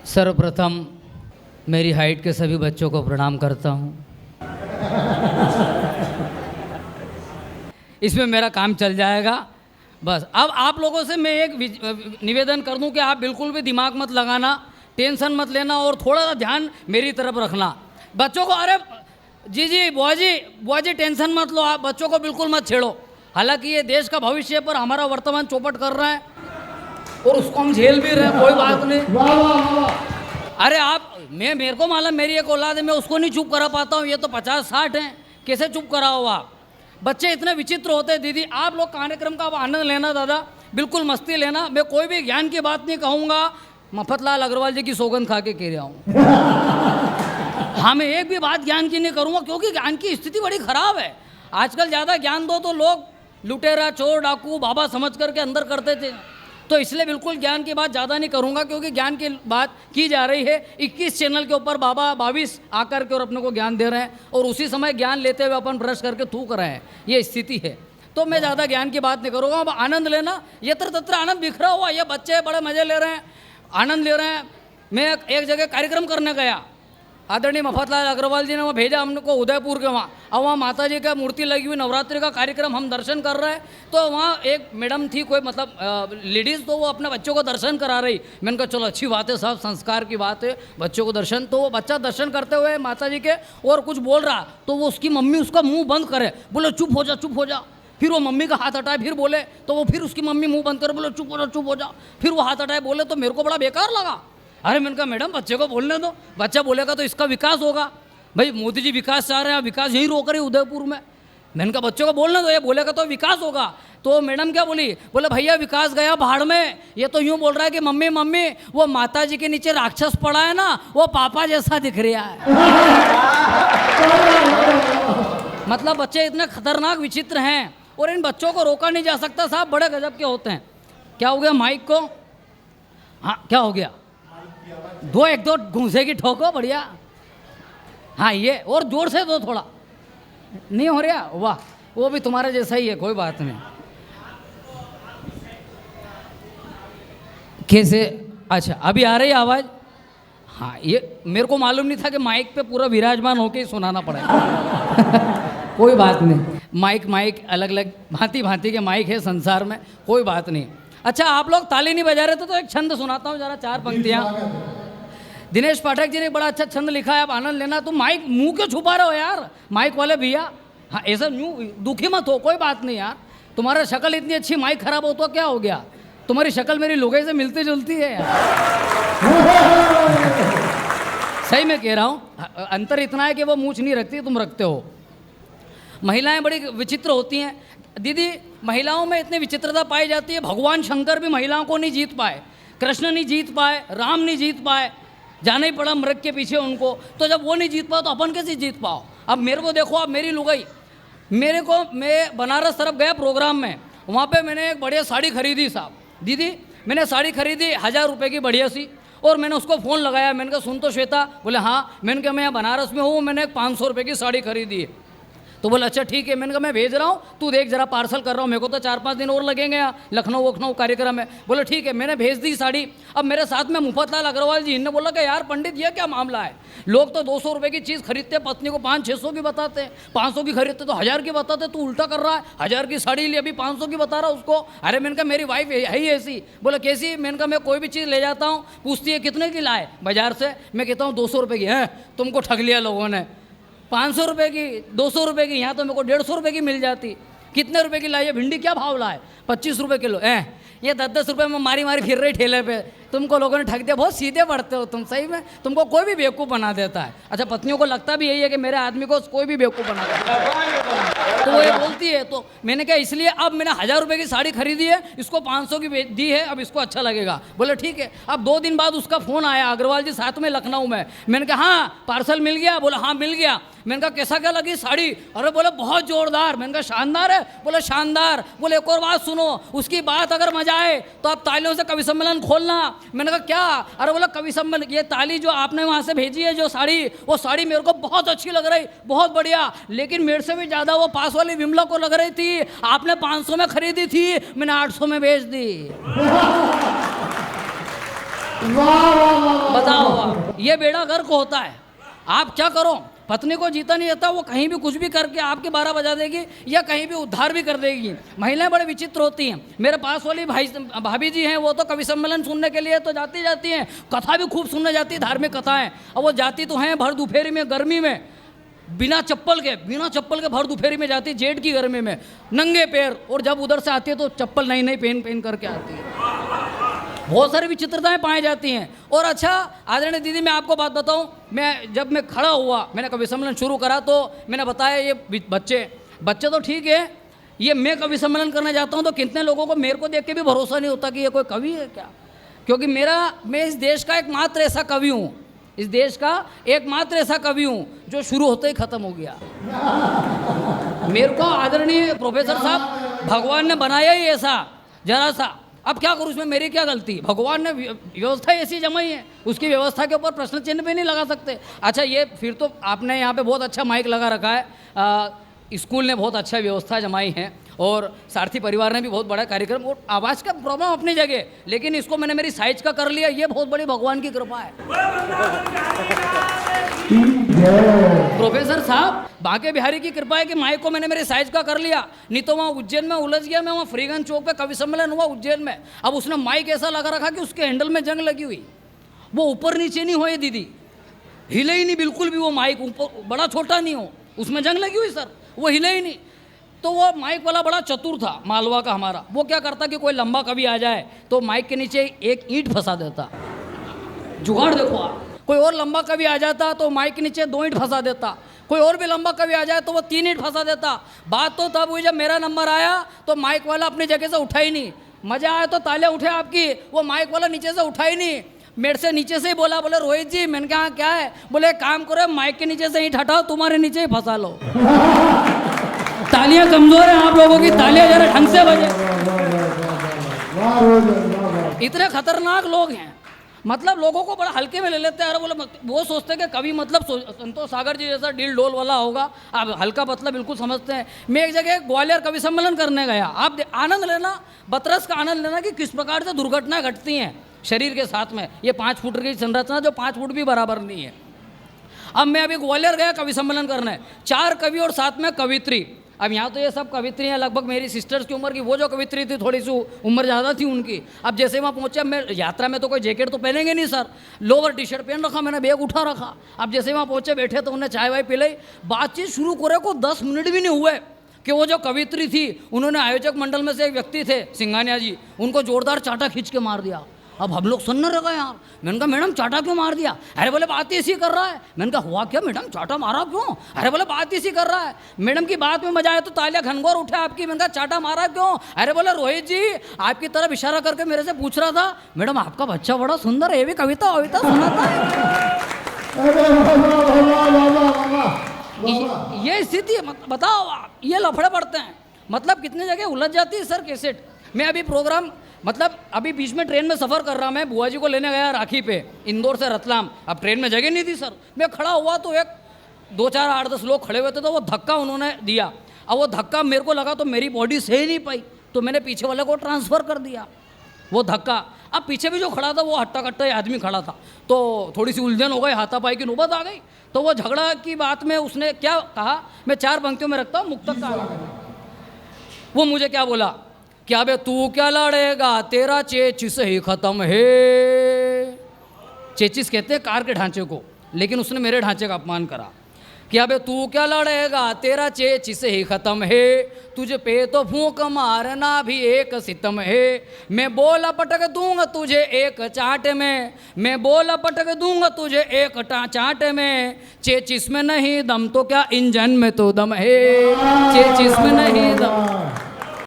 सर्वप्रथम मेरी हाइट के सभी बच्चों को प्रणाम करता हूँ। इसमें मेरा काम चल जाएगा। बस अब आप लोगों से मैं एक निवेदन कर दूं कि आप बिल्कुल भी दिमाग मत लगाना, टेंशन मत लेना और थोड़ा सा ध्यान मेरी तरफ रखना। बच्चों को अरे जी बुआ जी टेंशन मत लो, आप बच्चों को बिल्कुल मत छेड़ो। हालांकि ये देश का भविष्य पर हमारा वर्तमान चौपट कर रहा है और उसको हम झेल भी रहे हैं, कोई बात नहीं। अरे आप मेरे को मालूम मेरी एक औलाद है, मैं उसको नहीं चुप करा पाता हूँ। ये तो 50-60 हैं, कैसे चुप कराओ आप? बच्चे इतने विचित्र होते हैं। दीदी आप लोग कार्यक्रम का आनंद लेना, दादा बिल्कुल मस्ती लेना। मैं कोई भी ज्ञान की बात नहीं कहूँगा, मफतलाल अग्रवाल जी की सौगंध खा के कह रहा हूँ। हाँ मैं एक भी बात ज्ञान की नहीं करूँगा, क्योंकि ज्ञान की स्थिति बड़ी खराब है। आजकल ज़्यादा ज्ञान दो तो लोग लुटेरा चोर डाकू बाबा समझ करके अंदर करते थे, तो इसलिए बिल्कुल ज्ञान की बात ज़्यादा नहीं करूँगा, क्योंकि ज्ञान की बात की जा रही है। 21 चैनल के ऊपर बाबा 22 आकर के और अपने को ज्ञान दे रहे हैं, और उसी समय ज्ञान लेते हुए अपन ब्रश करके थूक रहे हैं। ये स्थिति है, तो मैं ज़्यादा ज्ञान की बात नहीं करूँगा। अब आनंद लेना, यत्र तत्र आनंद बिखरा हुआ। ये बच्चे बड़े मज़े ले रहे हैं, आनंद ले रहे हैं। मैं एक जगह कार्यक्रम करने गया, आदरणीय मफतलाल अग्रवाल जी ने वो भेजा हमको उदयपुर के वहाँ। अब वहाँ माता जी का मूर्ति लगी हुई, नवरात्रि का कार्यक्रम, हम दर्शन कर रहे हैं। तो वहाँ एक मैडम थी, कोई मतलब लेडीज़, तो वो अपने बच्चों को दर्शन करा रही। मैंने कहा चलो अच्छी बात है साहब, संस्कार की बात है, बच्चों को दर्शन। तो वो बच्चा दर्शन करते हुए माता जी के और कुछ बोल रहा, तो वो उसकी मम्मी उसका मुँह बंद करे, बोले चुप हो जा चुप हो जा। फिर वो मम्मी का हाथ हटाए, फिर बोले, तो वो फिर उसकी मम्मी मुँह बंद करे, बोले चुप हो जा। फिर वो हाथ हटाए बोले, तो मेरे को बड़ा बेकार लगा। अरे मैंने कहा मैडम बच्चे को बोलने दो, बच्चा बोलेगा तो इसका विकास होगा। भाई मोदी जी विकास चाह रहे हैं, विकास यहीं रोक रहे उदयपुर में। मैंने कहा बच्चों को बोलने दो, ये बोलेगा तो विकास होगा। तो मैडम क्या बोली, बोले भैया विकास गया भाड़ में। ये तो यूँ बोल रहा है कि मम्मी मम्मी वो माता जी के नीचे राक्षस पड़ा है ना, वो पापा जैसा दिख रहा है। मतलब बच्चे इतने खतरनाक विचित्र हैं, और इन बच्चों को रोका नहीं जा सकता साहब, बड़े गजब के होते हैं। क्या हो गया माइक को? हाँ क्या हो गया? एक दो घूंसे की ठोको, बढ़िया। हाँ ये और जोर से दो, थोड़ा नहीं हो रहा। वाह, वो भी तुम्हारे जैसा ही है, कोई बात नहीं। कैसे? अच्छा अभी आ रही है आवाज़? हाँ ये मेरे को मालूम नहीं था कि माइक पे पूरा विराजमान होके ही सुनाना पड़ेगा। कोई बात नहीं, माइक अलग अलग भांति भांति के माइक है संसार में, कोई बात नहीं। अच्छा आप लोग ताली नहीं बजा रहे थे, तो एक छंद सुनाता हूँ जरा, 4 पंक्तियाँ। दिनेश पाठक जी ने बड़ा अच्छा छंद लिखा है, आप आनंद लेना। तुम माइक मुंह क्यों छुपा रहे हो यार, माइक वाले भैया? हाँ ऐसा यूँ दुखी मत हो, कोई बात नहीं यार। तुम्हारा शक्ल इतनी अच्छी, माइक खराब हो तो क्या हो गया? तुम्हारी शक्ल मेरी लुगाई से मिलती जुलती है यार। सही में कह रहा हूँ, अंतर इतना है कि वो मूंछ नहीं रखती, तुम रखते हो। महिलाएं बड़ी विचित्र होती हैं दीदी, महिलाओं में इतनी विचित्रता पाई जाती है। भगवान शंकर भी महिलाओं को नहीं जीत पाए, कृष्ण नहीं जीत पाए, राम नहीं जीत पाए, जाना ही पड़ा मृग के पीछे उनको। तो जब वो नहीं जीत पाओ तो अपन कैसे जीत पाओ? अब मेरे को देखो, अब मेरी लुगाई, मैं बनारस तरफ गया प्रोग्राम में, वहाँ पे मैंने एक बढ़िया साड़ी खरीदी साहब। दीदी मैंने साड़ी खरीदी 1000 रुपये की बढ़िया सी, और मैंने उसको फ़ोन लगाया, मैंने कहा सुन तो श्वेता, बोले हाँ। मैंने कहा मैं यहाँ बनारस में हूँ, मैंने एक 500 रुपये की साड़ी खरीदी है। तो बोले अच्छा ठीक है। मैंने कहा मैं भेज रहा हूँ, तू देख जरा, पार्सल कर रहा हूँ, मेरे को तो 4-5 दिन और लगेंगे यहाँ, लखनऊ कार्यक्रम है। बोले ठीक है, मैंने भेज दी साड़ी। अब मेरे साथ में मुफतलाल अग्रवाल जी, इनने बोला कि यार पंडित ये क्या मामला है, लोग तो 200 रुपये की चीज़ खरीदते, पत्नी को 500-600 की बताते हैं, 500 की खरीदते तो 1000 की बताते, तू उल्टा कर रहा है। 1000 की साड़ी ली, अभी 500 की बता रहा उसको। अरे मैंने कहा मेरी वाइफ है ही ऐसी। बोले कैसी? मैंने कहा मैं कोई भी चीज़ ले जाता हूँ, पूछती है कितने की लाए बाजार से, मैं कहता हूँ 200 रुपये की है, तुमको ठग लिया लोगों ने। 500 रुपये की, 200 रुपये की, यहाँ तो मेरे को 150 रुपये की मिल जाती। कितने रुपए की लाई है? भिंडी क्या भाव लाए? 25 रुपये किलो। ये 10-10 रुपये में मारी फिर रही ठेले पे। तुमको लोगों ने ठग दिया। बहुत सीधे पड़ते हो तुम, सही में तुमको कोई भी बेवकूफ़ बना देता है। अच्छा पत्नियों को लगता भी यही है कि मेरे आदमी को कोई भी बेवकूफ़ बना देता है, तो वो ये बोलती है। तो मैंने कहा इसलिए अब मैंने 1000 रुपये की साड़ी खरीदी है, इसको 500 की दी है, अब इसको अच्छा लगेगा। बोले ठीक है। अब 2 दिन बाद उसका फ़ोन आया, अग्रवाल जी साथ में लखनऊ में। मैंने कहा हाँ पार्सल मिल गया? बोला हाँ मिल गया। मैंने कहा कैसा क्या लगी साड़ी? अरे बोले बहुत जोरदार। मैंने कहा शानदार है? बोले शानदार। बोले एक और बात सुनो, उसकी बात अगर मजा आए तो आप तालियों से कवि सम्मेलन खोलना। मैंने कहा क्या? अरे बोला कवि सम्मेलन, ये ताली जो आपने वहाँ से भेजी है जो साड़ी, वो साड़ी मेरे को बहुत अच्छी लग रही, बहुत बढ़िया, लेकिन मेरे से भी ज़्यादा वो पास वाली विमला को लग रही थी। आपने 500 में खरीदी थी, मैंने 800 में बेच दी। बताओ आप, ये बेड़ा गर्क होता है। आप क्या करो, पत्नी को जीता नहीं जाता, वो कहीं भी कुछ भी करके आपके 12 बजा देगी या कहीं भी उद्धार भी कर देगी। महिलाएं बड़े विचित्र होती हैं। मेरे पास वाली भाभी जी हैं, वो तो कवि सम्मेलन सुनने के लिए तो जाती जाती हैं, कथा भी खूब सुनने जाती है, धार्मिक कथाएं। अब वो जाती तो हैं भर दोपहरी में, गर्मी में, बिना चप्पल के भर दोपहरी में जाती, जेठ की गर्मी में, नंगे पैर, और जब उधर से आती है तो चप्पल नई पहन करके आती है। बहुत सारी विचित्रताएं पाई जाती हैं। और अच्छा आदरणीय दीदी, मैं आपको बात बताऊं, जब मैं खड़ा हुआ, मैंने कवि सम्मेलन शुरू करा तो मैंने बताया ये बच्चे तो ठीक है, ये मैं कवि सम्मेलन करने जाता हूं तो कितने लोगों को मेरे को देख के भी भरोसा नहीं होता कि ये कोई कवि है क्या। क्योंकि मैं इस देश का एकमात्र ऐसा कवि हूँ, इस देश का एकमात्र ऐसा कवि हूँ जो शुरू होते ही खत्म हो गया। मेरे को आदरणीय प्रोफेसर साहब भगवान ने बनाया ही ऐसा, जरा सा। अब क्या करूँ, उसमें मेरी क्या गलती? भगवान ने व्यवस्था ऐसी जमाई है, उसकी व्यवस्था के ऊपर प्रश्न चिन्ह भी नहीं लगा सकते। अच्छा, ये फिर तो आपने यहाँ पे बहुत अच्छा माइक लगा रखा है, स्कूल ने बहुत अच्छा व्यवस्था जमाई है, और सारथी परिवार ने भी बहुत बड़ा कार्यक्रम, और आवाज़ का प्रॉब्लम अपनी जगह, लेकिन इसको मैंने मेरी साइज का कर लिया, ये बहुत बड़ी भगवान की कृपा है। प्रोफेसर साहब बांके बिहारी की कृपा है कि माइक को मैंने मेरे साइज का कर लिया, नहीं तो वहाँ उज्जैन में उलझ गया मैं, वहाँ फ्रीगंज चौक पे कवि सम्मेलन हुआ उज्जैन में। अब उसने माइक ऐसा लगा रखा कि उसके हैंडल में जंग लगी हुई, वो ऊपर नीचे नहीं हुए दीदी, हिले ही नहीं बिल्कुल भी, वो माइक ऊपर बड़ा छोटा नहीं हो, उसमें जंग लगी हुई सर, वो हिले ही नहीं। तो वो माइक वाला बड़ा चतुर था, मालवा का हमारा। वो क्या करता कि कोई लंबा कवि आ जाए तो माइक के नीचे एक ईंट फंसा देता, जुगाड़ देखो आप। कोई और लंबा कवि आ जाता तो माइक के नीचे 2 ईंट फंसा देता, कोई और भी लंबा कवि आ जाए तो वो 3 ईंट फंसा देता। बात तो तब हुई जब मेरा नंबर आया तो माइक वाला अपनी जगह से उठा ही नहीं। मज़ा आया तो तालियां उठे आपकी, वो माइक वाला नीचे से उठा ही नहीं, मेरे से नीचे से ही बोला, बोले रोहित जी। मैंने कहा क्या है? बोले काम करो, माइक के नीचे से ईंट हटाओ, तुम्हारे नीचे ही फंसा लो। तालियां कमजोर है आप लोगों की, तालियां जरा ढंग से बजे। इतने खतरनाक लोग हैं, मतलब लोगों को बड़ा हल्के में ले लेते हैं। अरे बोले, वो सोचते हैं कि कवि मतलब संतोष सागर जी जैसा डील डोल वाला होगा, आप हल्का पतला बिल्कुल समझते हैं। मैं एक जगह ग्वालियर कवि सम्मेलन करने गया, आप आनंद लेना, बतरस का आनंद लेना कि किस प्रकार से दुर्घटनाएं घटती हैं शरीर के साथ में। ये 5 फुट की संरचना जो 5 फुट भी बराबर नहीं है। अब मैं अभी ग्वालियर गया कवि सम्मेलन करने, 4 कवि और साथ में कवित्री। अब यहाँ तो ये सब कवित्री हैं लगभग मेरी सिस्टर्स की उम्र की, वो जो कवित्री थी थोड़ी सी उम्र ज़्यादा थी उनकी। अब जैसे वहाँ पहुँचे, मैं यात्रा में तो कोई जैकेट तो पहनेंगे नहीं सर, लोअर टी शर्ट पहन रखा, मैंने बैग उठा रखा। अब जैसे वहाँ पहुँचे, बैठे तो उन्हें चाय वाय पिलाई, बातचीत शुरू करे को 10 मिनट भी नहीं हुए कि वो जो कवित्री थी, उन्होंने आयोजक मंडल में से एक व्यक्ति थे सिंघानिया जी, उनको जोरदार चाटा खींच के मार दिया। अब हम लोग सुनने लगे यार। मैंने कहा मैडम चाटा क्यों मार दिया? अरे बोले बात इसी कर रहा है। मैंने कहा हुआ क्या मैडम, चाटा मारा क्यों? अरे बोले बात इसी कर रहा है। मैडम की बात में मजा आया तो तालियां घनघोर उठे आपकी। मैंने कहा चाटा मारा क्यों? अरे बोले रोहित जी आपकी तरफ इशारा करके मेरे से पूछ रहा था, मैडम आपका बच्चा बड़ा सुंदर है, ये भी कविता कविता सुनाता है। ये स्थिति बताओ आप, ये लफड़े पड़ते हैं, मतलब कितनी जगह उलझ जाती है सर कैसेट। मैं अभी प्रोग्राम, मतलब अभी बीच में ट्रेन में सफ़र कर रहा, मैं बुआ जी को लेने गया राखी पे, इंदौर से रतलाम। अब ट्रेन में जगह नहीं थी सर, मैं खड़ा हुआ तो एक 2 4 8 10 लोग खड़े हुए थे, तो वो धक्का उन्होंने दिया। अब वो धक्का मेरे को लगा तो मेरी बॉडी सह ही नहीं पाई, तो मैंने पीछे वाले को ट्रांसफ़र कर दिया वो धक्का। अब पीछे भी जो खड़ा था वो हट्टा कट्टा आदमी खड़ा था, तो थोड़ी सी उलझन हो गई, हाथापाई की नौबत आ गई। तो वो झगड़ा की बात में उसने क्या कहा, मैं 4 पंक्तियों में रखता हूँ, मुक्तक का। वो मुझे क्या बोला, क्या बे तू क्या लड़ेगा, तेरा चेचिस ही खत्म है। चेचिस कहते हैं कार के ढांचे को, लेकिन उसने मेरे ढांचे का अपमान करा। क्या बे तू क्या लड़ेगा, तेरा चेचिस ही खत्म है, तुझे पे तो फूंक मारना भी एक सितम है। मैं बोला पटक दूंगा तुझे एक चाट में, मैं बोला पटक दूंगा तुझे एक चाट में। चेचिस में नहीं दम तो क्या इंजन में तो दम है, चेचिस में नहीं दम।